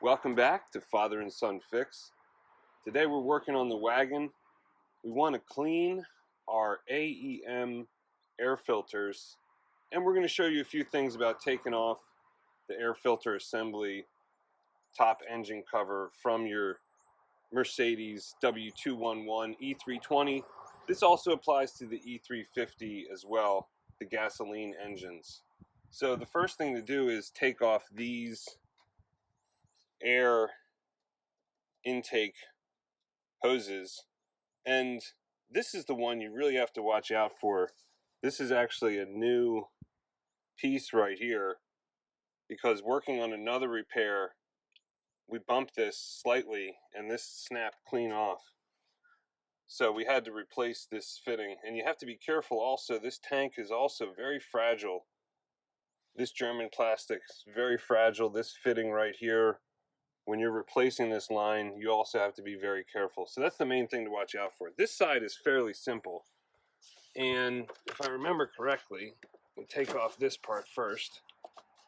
Welcome back to Father and Son Fix. Today we're working on the wagon. We want to clean our AEM air filters, and we're going to show you a few things about taking off the air filter assembly top engine cover from your Mercedes W211 E320. This also applies to the E350 as well, the gasoline engines. So the first thing to do is take off these air intake hoses, and this is the one you really have to watch out for. This is actually a new piece right here, because working on another repair we bumped this slightly and this snapped clean off, so we had to replace this fitting. And you have to be careful also, this tank is also very fragile. This German plastic is very fragile. This fitting right here, when you're replacing this line, you also have to be very careful. So that's the main thing to watch out for. This side is fairly simple, and if I remember correctly, we take off this part first,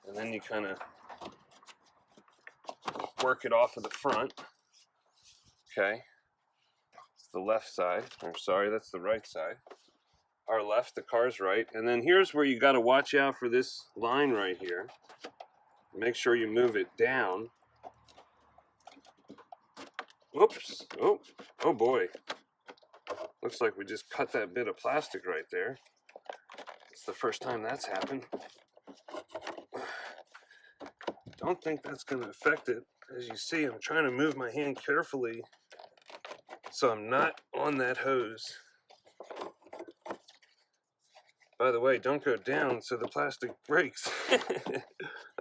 and then you kind of work it off of the front. Okay, it's the left side, or sorry, that's the right side. Our left, the car's right. And then here's where you got to watch out for this line right here. Make sure you move it down. Whoops. Oh boy. Looks like we just cut that bit of plastic right there. It's the first time that's happened. Don't think that's going to affect it. As you see, I'm trying to move my hand carefully so I'm not on that hose. By the way, don't go down so the plastic breaks.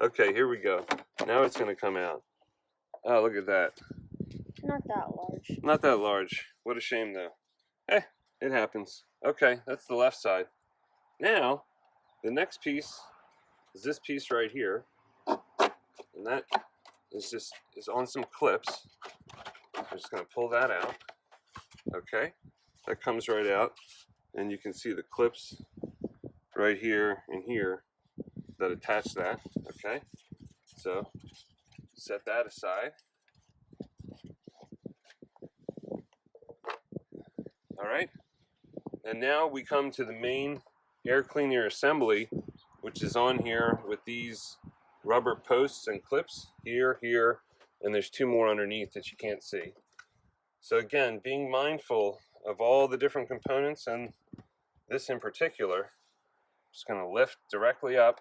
Okay, here we go. Now it's going to come out. Oh, look at that. Not that large. Not that large. What a shame, though. Eh, it happens. Okay, that's the left side. Now, the next piece is this piece right here. And that is on some clips. I'm just going to pull that out. Okay, that comes right out. And you can see the clips right here and here that attach that. Okay, so set that aside. All right, and now we come to the main air cleaner assembly, which is on here with these rubber posts and clips here, and there's two more underneath that you can't see. So again, being mindful of all the different components, and this in particular, just going to lift directly up.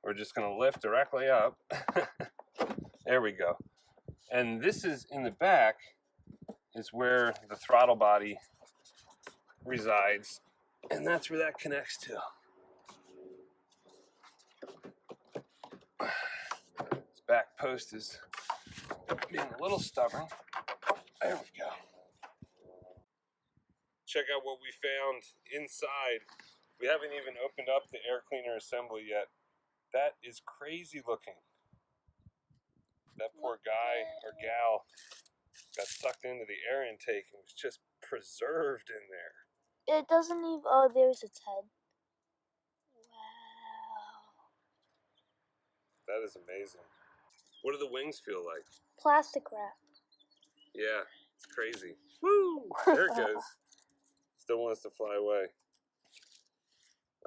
We're just going to lift directly up. There we go. And this is in the back, is where the throttle body resides, and that's where that connects to. This back post is being a little stubborn. There we go. Check out what we found inside. We haven't even opened up the air cleaner assembly yet. That is crazy looking. That poor guy or gal got sucked into the air intake and was just preserved in there. It doesn't even. Oh, there's its head. Wow. That is amazing. What do the wings feel like? Plastic wrap. Yeah, it's crazy. Woo! There it goes. Still wants to fly away.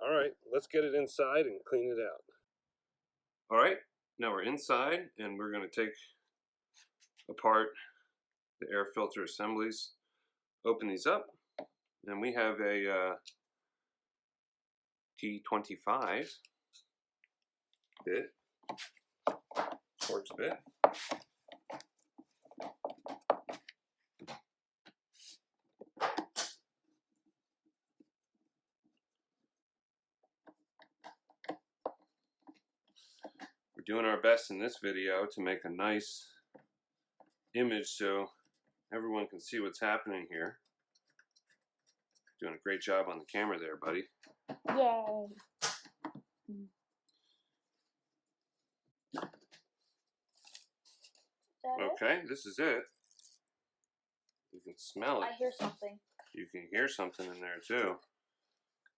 All right, let's get it inside and clean it out. All right, now we're inside, and we're going to take apart the air filter assemblies, open these up, and we have a T25 bit, Torx bit. We're doing our best in this video to make a nice image so everyone can see what's happening here. Doing a great job on the camera there, buddy. Yay. Okay, this is it. You can smell it. I hear something. You can hear something in there too.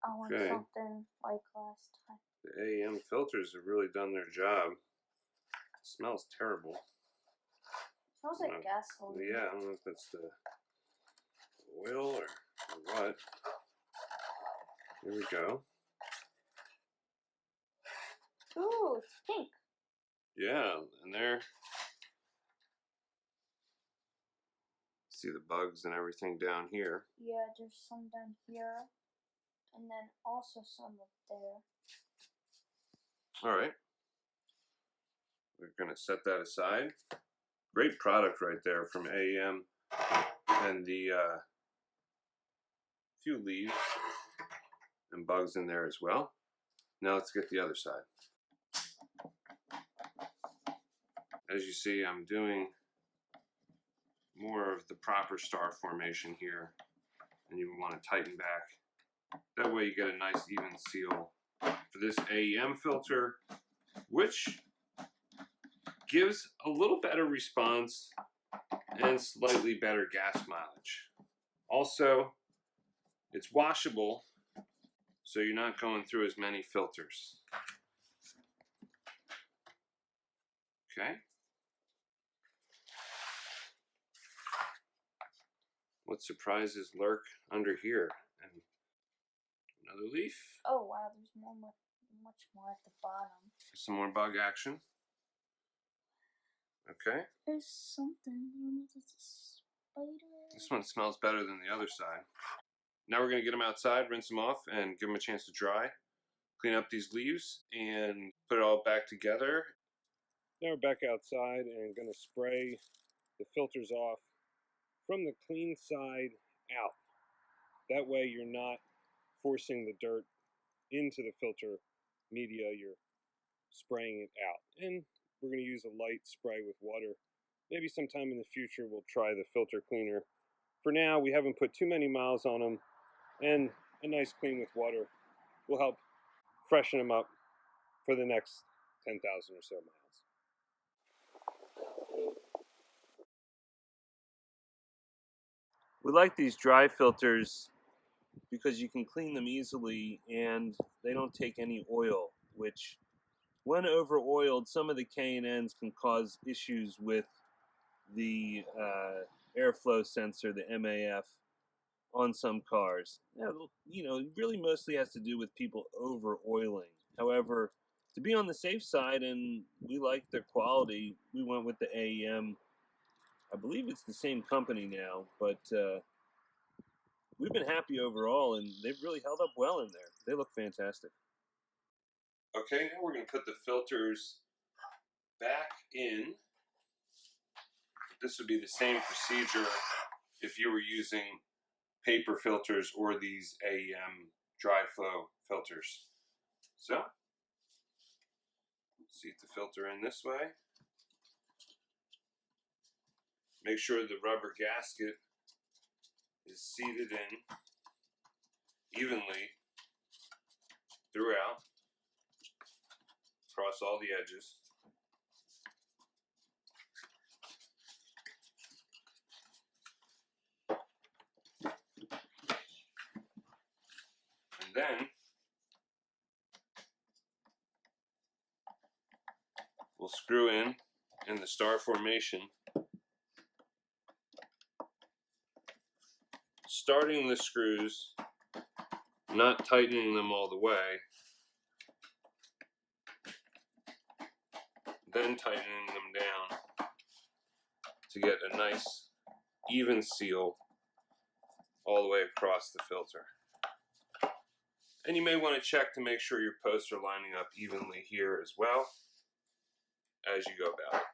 I want Okay. something like last time. The AEM filters have really done their job. It smells terrible. It smells like gasoline. Yeah, I don't know if that's the oil or what. Here we go. Ooh, it's pink. Yeah, and there. See the bugs and everything down here. Yeah, there's some down here. And then also some up there. Alright. We're going to set that aside. Great product right there from AEM. And the few leaves and bugs in there as well. Now let's get the other side. As you see, I'm doing more of the proper star formation here, and you want to tighten back. That way you get a nice even seal for this AEM filter, which gives a little better response and slightly better gas mileage. Also, it's washable, so you're not going through as many filters. Okay. What surprises lurk under here? And another leaf. Oh wow, there's much more at the bottom. Some more bug action. Okay. There's something. It's a spider. This one smells better than the other side. Now we're going to get them outside, rinse them off, and give them a chance to dry. Clean up these leaves and put it all back together. Now we're back outside and going to spray the filters off from the clean side out. That way you're not forcing the dirt into the filter media, you're spraying it out. And we're going to use a light spray with water. Maybe sometime in the future we'll try the filter cleaner. For now, we haven't put too many miles on them, and a nice clean with water will help freshen them up for the next 10,000 or so miles. We like these dry filters because you can clean them easily and they don't take any oil, which when over-oiled, some of the K&Ns can cause issues with the airflow sensor, the MAF, on some cars. You know, it really mostly has to do with people over-oiling. However, to be on the safe side, and we like their quality, we went with the AEM. I believe it's the same company now, but we've been happy overall, and they've really held up well in there. They look fantastic. Okay, now we're going to put the filters back in. This would be the same procedure if you were using paper filters or these AEM dry flow filters. So, seat the filter in this way. Make sure the rubber gasket is seated in evenly throughout, across all the edges. And then we'll screw in the star formation, starting the screws, not tightening them all the way, then tightening them down to get a nice even seal all the way across the filter. And you may want to check to make sure your posts are lining up evenly here as well as you go about it.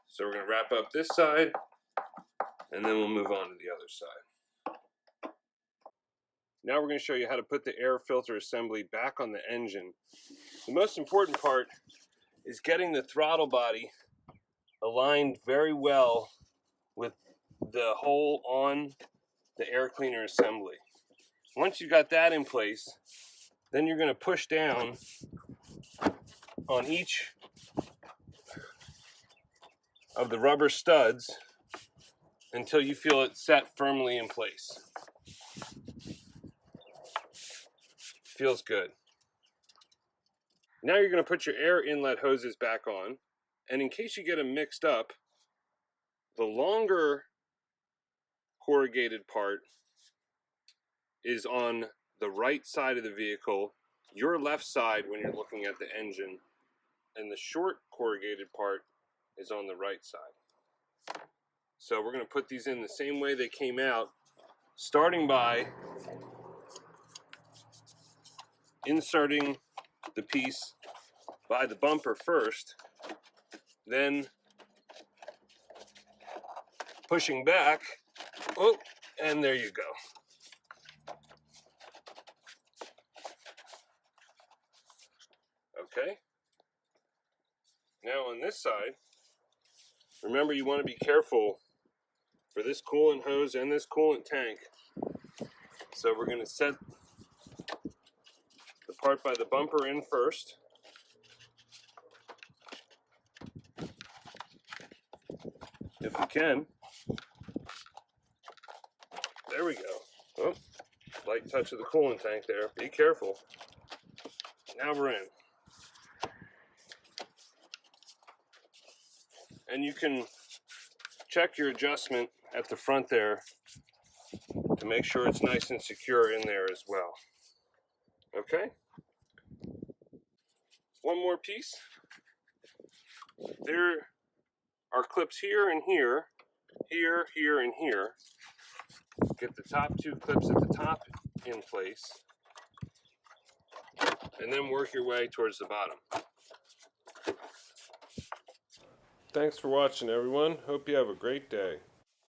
So we're going to wrap up this side, and then we'll move on to the other side. Now we're going to show you how to put the air filter assembly back on the engine. The most important part is getting the throttle body aligned very well with the hole on the air cleaner assembly. Once you've got that in place, then you're going to push down on each of the rubber studs until you feel it set firmly in place. feels good. Now you're going to put your air inlet hoses back on, and in case you get them mixed up, the longer corrugated part is on the right side of the vehicle, your left side when you're looking at the engine, and the short corrugated part is on the right side. So we're going to put these in the same way they came out, starting by inserting the piece by the bumper first, then pushing back, oh, and there you go. Okay. Now on this side, remember you want to be careful for this coolant hose and this coolant tank. So we're going to set the part by the bumper in first. If we can. There we go. Oh, light touch of the coolant tank there. Be careful. Now we're in. And you can check your adjustment at the front there to make sure it's nice and secure in there as well. Okay? One more piece. There are clips here and here, here, here, and here. Get the top two clips at the top in place, and then work your way towards the bottom. Thanks for watching, everyone. Hope you have a great day.